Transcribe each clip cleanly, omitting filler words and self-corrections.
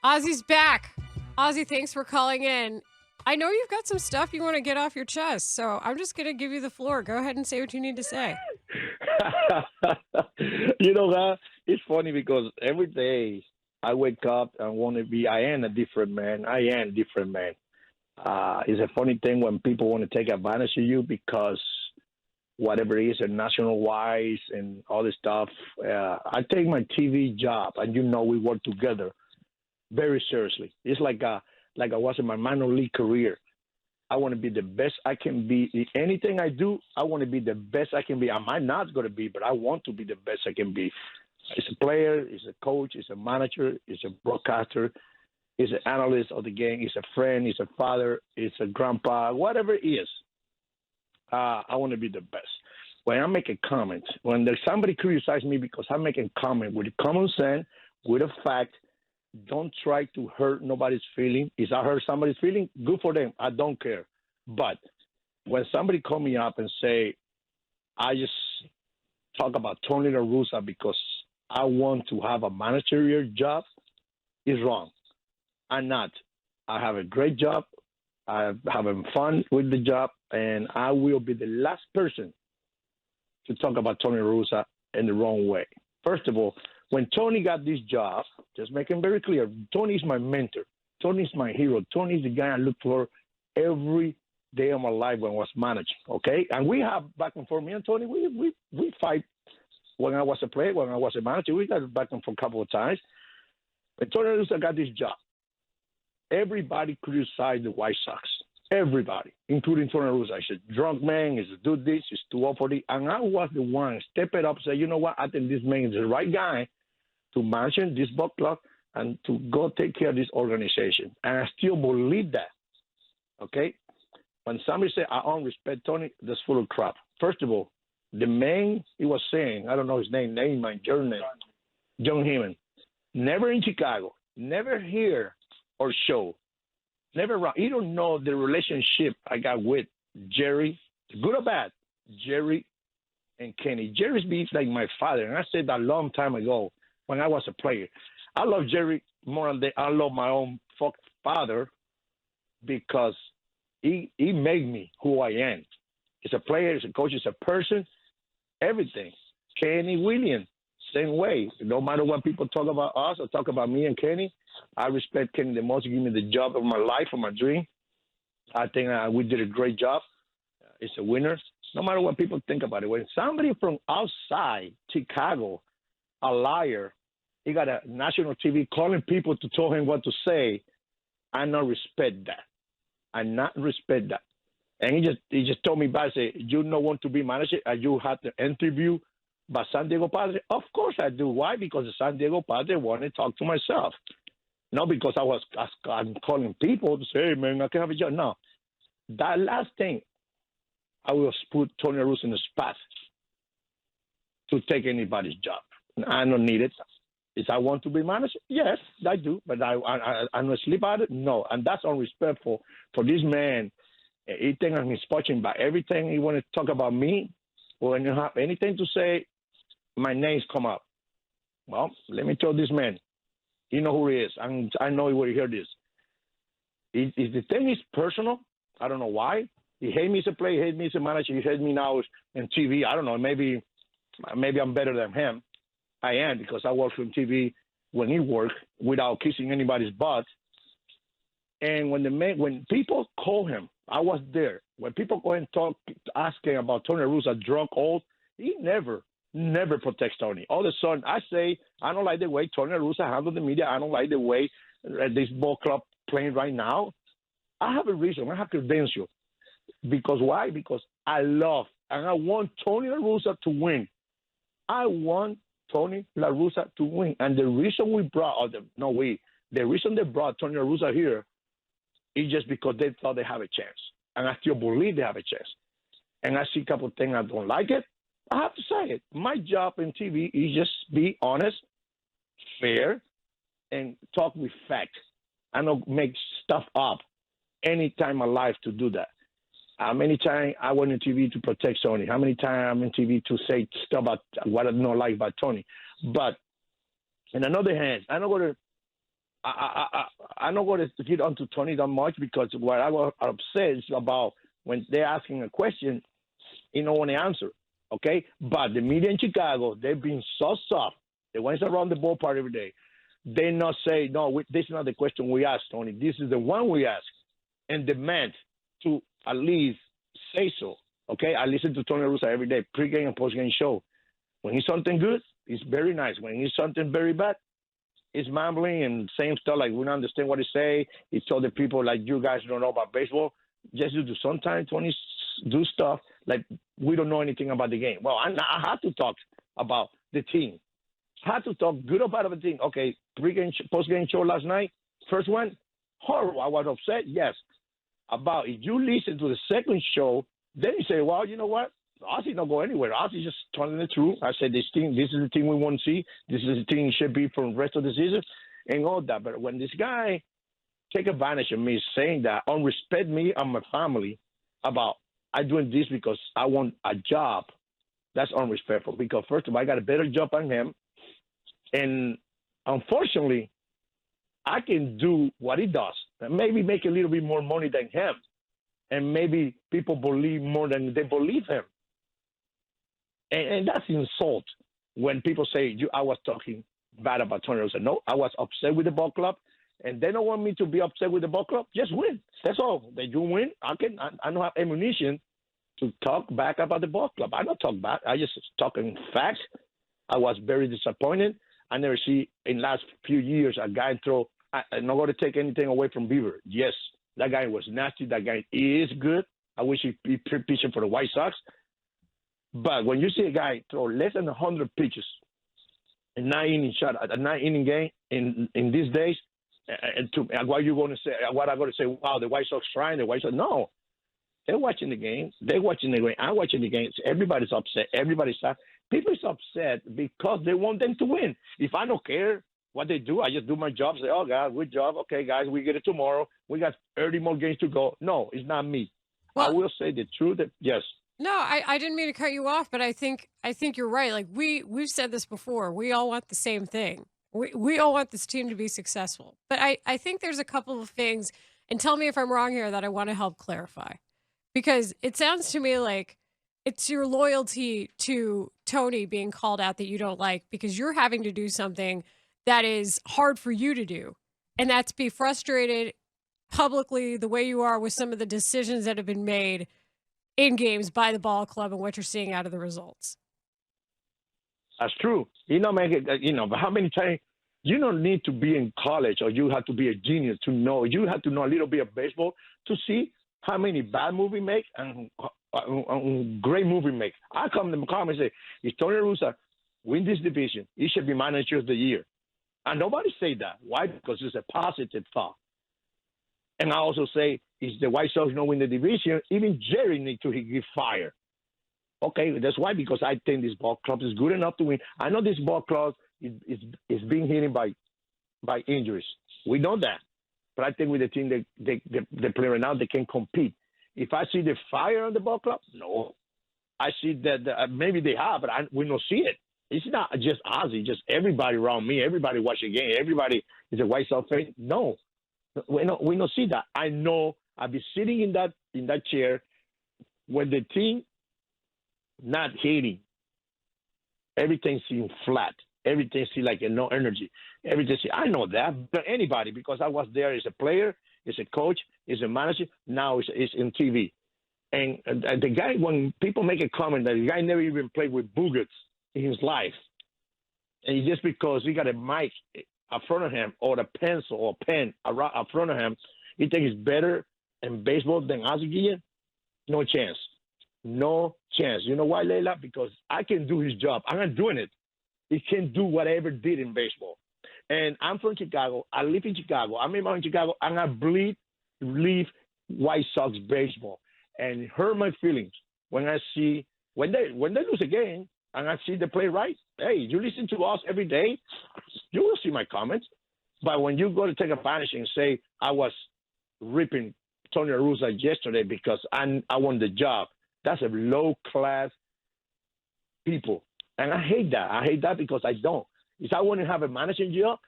Ozzie's back. Ozzie, thanks for calling in. I know you've got some stuff you want to get off your chest, so I'm just going to give you the floor. Go ahead and say what you need to say. It's funny because every day I wake up and want to be, I am a different man. I am a different man. It's a funny thing when people want to take advantage of you because whatever it is, and national wise and all this stuff. I take my TV job, and we work together very seriously. It's like I was in my minor league career. I want to be the best I can be. In anything I do, I want to be the best I can be. I might not going to be, but I want to be the best I can be. As a player, as a coach, as a manager, as a broadcaster, as an analyst of the game, as a friend, as a father, as a grandpa, whatever it is. I want to be the best. When I make a comment, when there's somebody criticizes me because I'm making a comment with common sense, with a fact, don't try to hurt nobody's feeling. If I hurt somebody's feeling, good for them. I don't care. But when somebody call me up and say, I just talk about Tony La Russa because I want to have a managerial job, is wrong. I'm not. I have a great job. I'm having fun with the job, and I will be the last person to talk about Tony La Russa in the wrong way. First of all, when Tony got this job, just making very clear, Tony is my mentor. Tony is my hero. Tony is the guy I look for every day of my life when I was managing, okay? And we have back and forth. Me and Tony, we fight when I was a player, when I was a manager. We got back and forth a couple of times. When Tony La Russa got this job, everybody criticized the White Sox. Everybody, including Tony La Russa. He's a drunk man. He's a do this. He's too old for this. And I was the one step it up and say, you know what? I think this man is the right guy to manage this ball club and to go take care of this organization. And I still believe that. Okay? When somebody say, I don't respect Tony, that's full of crap. First of all, the man he was saying, I don't know his name, my journey, Jon Heyman, never in Chicago, never here or show, never around. You don't know the relationship I got with Jerry, good or bad, Jerry and Kenny. Jerry's beef like my father, and I said that a long time ago when I was a player. I love Jerry more than I love my own father because he made me who I am. As a player, as a coach, as a person, everything. Kenny Williams, same way. No matter what people talk about us or talk about me and Kenny, I respect Kenny the most. He gave me the job of my life, of my dream. I think we did a great job. It's a winner. No matter what people think about it. When somebody from outside Chicago, a liar, he got a national TV calling people to tell him what to say, I not respect that. I not respect that. And he just told me back, say, you don't want to be manager and you have to interview by San Diego Padre. Of course I do. Why? Because the San Diego Padre want to talk to myself. Not because I'm calling people to say, hey, man, I can have a job. No. That last thing, I will put Tony La Russa in the spot to take anybody's job. I don't need it. If I want to be manager, yes, I do. But I'm going to sleep at it? No. And that's unrespectful for this man. He thinks I'm watching by everything he want to talk about me. When you have anything to say, my name's come up. Well, let me tell this man. You know who he is. I know he will hear this. If the thing is personal, I don't know why. He hate me as a player, he hate me as a manager, he hate me now in TV. I don't know. Maybe I'm better than him. I am because I work on TV when he worked without kissing anybody's butt. And when people call him, I was there. When people go and talk, asking about Tony La Russa, drunk, old, he never protects Tony. All of a sudden, I say, I don't like the way Tony La Russa handles the media. I don't like the way this ball club playing right now. I have a reason. I have credentials. Because why? Because I love and I want Tony La Russa to win. I want Tony La Russa to win. And the reason the reason they brought Tony La Russa here is just because they thought they have a chance. And I still believe they have a chance. And I see a couple of things I don't like it. I have to say it. My job in TV is just be honest, fair, and talk with facts. I don't make stuff up any time in my life to do that. How many times I went on TV to protect Tony? How many times I'm in TV to say stuff about what I don't like about Tony? But on another hand, I'm not going to I'm not going to get onto Tony that much because what I was upset is about when they're asking a question, he don't want to answer. Okay, but the media in Chicago, they've been so soft. The ones around the ballpark every day, they not say no. This is not the question we asked, Tony. This is the one we asked, and demand to at least say so. Okay, I listen to Tony La Russa every day, pregame and postgame show. When he's something good, it's very nice. When he's something very bad, it's mumbling and saying stuff like we don't understand what he say. He told the people like you guys don't know about baseball. Just do sometimes Tony do stuff like we don't know anything about the game. Well, I had to talk about the team. I had to talk good about the team. Okay, pregame, postgame show last night. First one, horrible. I was upset. Yes, about if you listen to the second show, then you say, well, you know what? Ozzie don't go anywhere. Ozzie just telling the truth. I said, this is the team we want to see. This is the team it should be for the rest of the season and all that. But when this guy take advantage of me saying that, unrespect me and my family about I doing this because I want a job, that's unrespectful. Because first of all, I got a better job than him. And unfortunately, I can do what he does and maybe make a little bit more money than him. And maybe people believe more than they believe him. And that's insult when people say, I was talking bad about Tony La Russa. No, I was upset with the ball club, and they don't want me to be upset with the ball club. Just win. That's all. They do win. I don't have ammunition to talk back about the ball club. I don't talk back. I just talking facts. I was very disappointed. I never see in last few years a guy throw. I'm not going to take anything away from Bieber. Yes, that guy was nasty. That guy is good. I wish he'd be pitching for the White Sox. But when you see a guy throw less than 100 pitches in 9-inning game in these days, what are you going to say? What I'm going to say? Wow, the White Sox trying. The White Sox, no, they're watching the game. They're watching the game. I'm watching the game. Everybody's upset. Everybody's sad. People is upset because they want them to win. If I don't care what they do, I just do my job. Say, oh God, good job. Okay, guys, we get it tomorrow. We got 30 more games to go. No, it's not me. Well, I will say the truth. Yes. No, I didn't mean to cut you off, but I think you're right. Like we've said this before. We all want the same thing. We all want this team to be successful. But I think there's a couple of things, and tell me if I'm wrong here, that I want to help clarify. Because it sounds to me like it's your loyalty to Tony being called out that you don't like because you're having to do something that is hard for you to do. And that's be frustrated publicly the way you are with some of the decisions that have been made in games by the ball club and what you're seeing out of the results. That's true. But how many times you don't need to be in college or you have to be a genius to know. You have to know a little bit of baseball to see how many bad movie make and great movie make. I come to the comments and say, if Tony La Russa win this division, he should be manager of the year. And nobody say that. Why? Because it's a positive thought. And I also say, if the White Sox don't win the division, even Jerry needs to get fired. Okay, that's why, because I think this ball club is good enough to win. I know this ball club is being hit by injuries. We know that. But I think with the team they play right now, they can compete. If I see the fire on the ball club, no. I see that maybe they have, but we don't see it. It's not just Ozzie, just everybody around me. Everybody watch the game. Everybody is a White Sox fan. No, we don't see that. I know I'll be sitting in that chair when the team not hitting. Everything seems flat. Everything seems like no energy. I know that, but anybody, because I was there as a player, as a coach, as a manager. Now it's in TV. And the guy, when people make a comment that the guy never even played with boogers in his life, and just because he got a mic in front of him or a pencil or a pen in front of him, he thinks he's better in baseball than Ozzie Guillen? No chance. No chance. You know why, Leila? Because I can do his job. I'm not doing it. He can do what I ever did in baseball. And I'm from Chicago. I live in Chicago. I'm in Chicago, and I believe White Sox baseball. And hurt my feelings when I see when they lose a game and I see they play right. Hey, you listen to us every day, you will see my comments. But when you go to take advantage and say I was ripping Tony La Russa yesterday because I won the job, that's a low class people. And I hate that. I hate that because I don't. If I want to have a managing job,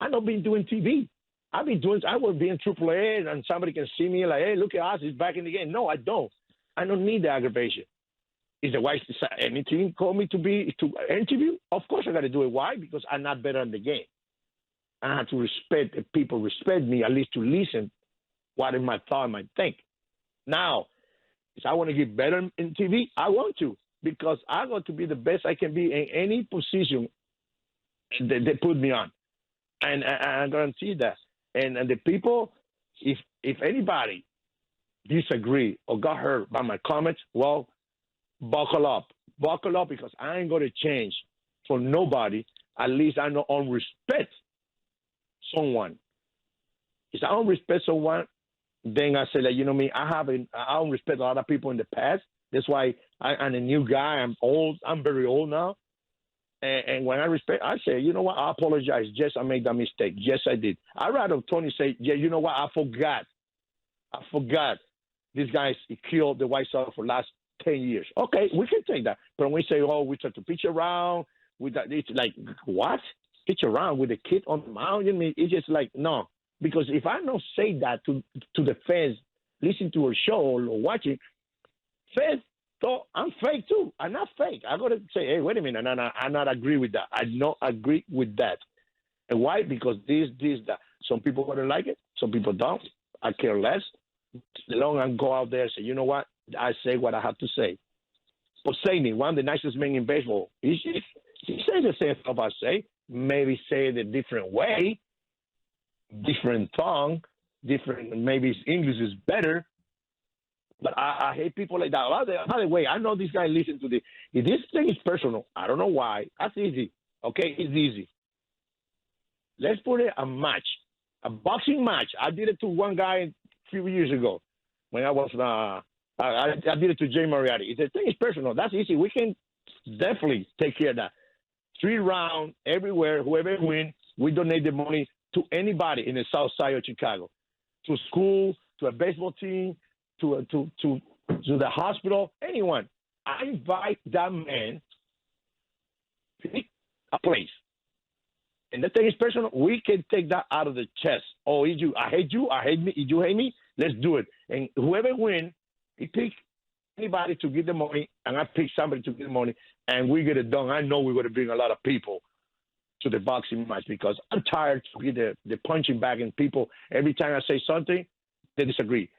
I don't be doing TV. I will be in AAA and somebody can see me like, hey, look at us, he's back in the game. No, I don't. I don't need the aggravation. Is the White Sox any team call me to interview? Of course I got to do it. Why? Because I'm not better in the game. I have to respect if people respect me, at least to listen what in my thought might think. Now, if I want to get better in TV, I want to, because I want to be the best I can be in any position that they put me on. And I guarantee that. And the people, if anybody disagree or got hurt by my comments, well, buckle up. Buckle up, because I ain't going to change for nobody. At least I know on respect someone. If I don't respect someone, then I say that, you know me, I don't respect a lot of people in the past. That's why I'm a new guy. I'm old. I'm very old now. And when I respect, I say, you know what, I apologize. Yes, I made that mistake. Yes, I did. I'd rather Tony say, yeah, you know what, I forgot. This guy killed the White Sox for the last 10 years. Okay, we can take that. But when we say, oh, we try to pitch around with that, it's like, what? Pitch around with a kid on the mound? It's just like, no. Because if I don't say that to the fans, listen to a show or watching, fans thought I'm fake too. I'm not fake. I got to say, hey, wait a minute. I not agree with that. I not agree with that. And why? Because this, that. Some people going to like it. Some people don't. I care less. As long as I go out there and say, you know what? I say what I have to say. But Saney, one of the nicest men in baseball, he says the same stuff I say. Maybe say it a different way, different tongue, different. Maybe his English is better. But I hate people like that. By the way, I know this guy listen to this. If this thing is personal, I don't know why. That's easy. Okay, it's easy. Let's put it a match, a boxing match. I did it to one guy a few years ago when I was. I did it to Jay Moriarty. If the thing is personal, that's easy. We can definitely take care of that. 3 rounds everywhere. Whoever wins, we donate the money to anybody in the South Side of Chicago, to school, to a baseball team, to the hospital, anyone. I invite that man to pick a place. And the thing is personal, we can take that out of the chest. Oh, I hate you, I hate me, you hate me, let's do it. And whoever wins, he pick anybody to give the money, and I pick somebody to give the money, and we get it done. I know we're going to bring a lot of people to the boxing match, because I'm tired to be the punching bag, and people, every time I say something, they disagree.